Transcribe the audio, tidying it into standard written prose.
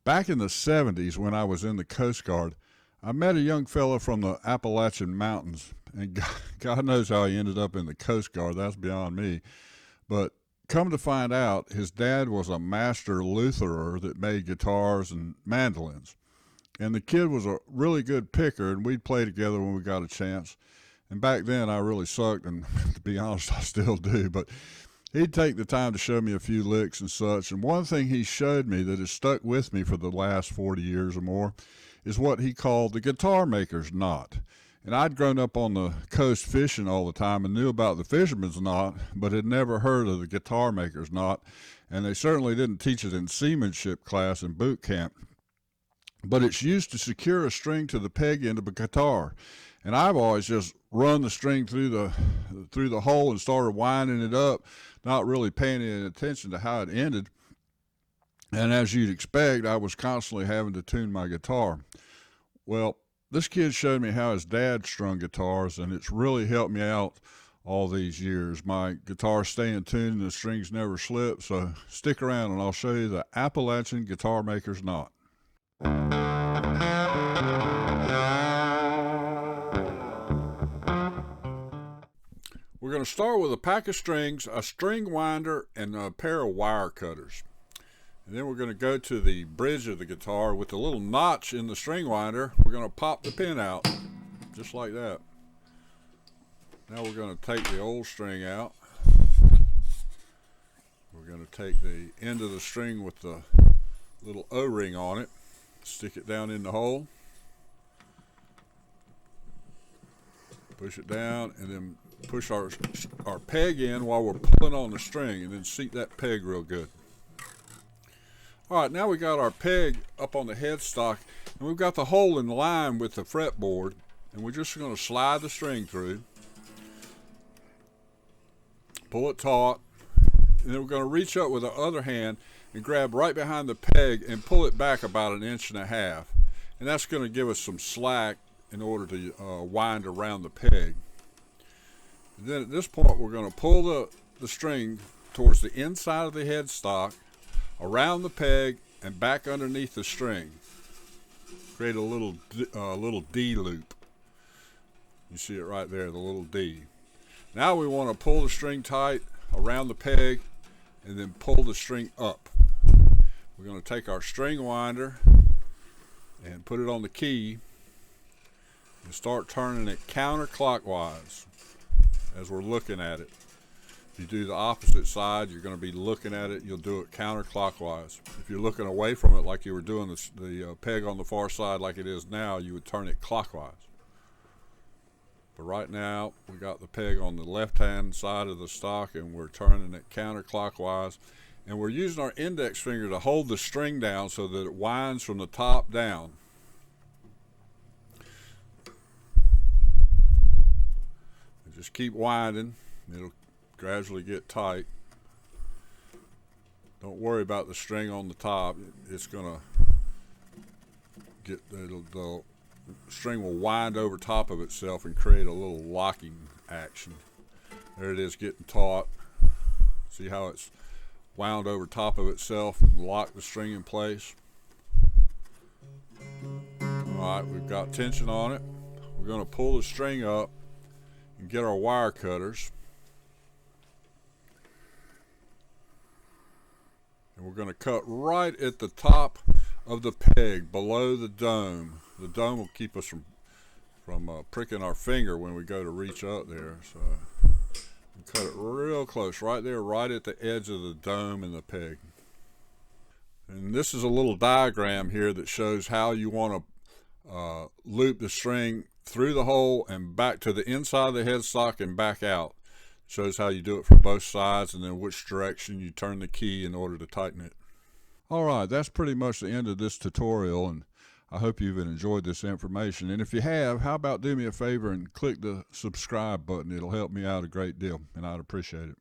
Back in the 70s, when I was in the Coast Guard, I met a young fellow from the Appalachian Mountains, and God knows how he ended up in the Coast Guard. That's beyond me. But come to find out, his dad was a master luthierer that made guitars and mandolins. And the kid was a really good picker, and we'd play together when we got a chance. And back then, I really sucked, and to be honest, I still do. But he'd take the time to show me a few licks and such. And one thing he showed me that has stuck with me for the last 40 years or more is what he called the guitar maker's knot. And I'd grown up on the coast fishing all the time and knew about the fisherman's knot, but had never heard of the guitar maker's knot. And they certainly didn't teach it in seamanship class in boot camp. But it's used to secure a string to the peg end of a guitar. And I've always just run the string through the hole and started winding it up, not really paying any attention to how it ended. And as you'd expect, I was constantly having to tune my guitar. Well, this kid showed me how his dad strung guitars, and it's really helped me out all these years. My guitars stay in tune and the strings never slip, so stick around and I'll show you the Appalachian guitar maker's knot. We're going to start with a pack of strings, a string winder, and a pair of wire cutters. And then we're going to go to the bridge of the guitar with the little notch in the string winder. We're going to pop the pin out, just like that. Now we're going to take the old string out. We're going to take the end of the string with the little O-ring on it, stick it down in the hole, push it down, and then push our peg in while we're pulling on the string, and then seat that peg real good. All right, now we got our peg up on the headstock, and we've got the hole in line with the fretboard, and we're just going to slide the string through, pull it taut, and then we're going to reach up with the other hand and grab right behind the peg and pull it back about 1.5 inches, and that's going to give us some slack in order to wind around the peg. And then at this point, we're going to pull the string towards the inside of the headstock, around the peg, and back underneath the string. Create a little D loop. You see it right there, the little D. Now we want to pull the string tight around the peg and then pull the string up. We're going to take our string winder and put it on the key and start turning it counterclockwise as we're looking at it. If you do the opposite side, you're going to be looking at it. You'll do it counterclockwise. If you're looking away from it like you were doing the peg on the far side like it is now, you would turn it clockwise. But right now, we got the peg on the left-hand side of the stock, and we're turning it counterclockwise. And we're using our index finger to hold the string down so that it winds from the top down. And just keep winding. It'll gradually get tight. Don't worry about the string on the top. It's gonna the string will wind over top of itself and create a little locking action. There it is, getting taut. See how it's wound over top of itself and locked the string in place. Alright, we've got tension on it. We're going to pull the string up and get our wire cutters. And we're going to cut right at the top of the peg below the dome. The dome will keep us from pricking our finger when we go to reach up there. So cut it real close, right there, right at the edge of the dome and the peg. And this is a little diagram here that shows how you want to loop the string through the hole and back to the inside of the headstock and back out. Shows how you do it from both sides and then which direction you turn the key in order to tighten it. Alright, that's pretty much the end of this tutorial, and I hope you've enjoyed this information. And if you have, how about do me a favor and click the subscribe button? It'll help me out a great deal, and I'd appreciate it.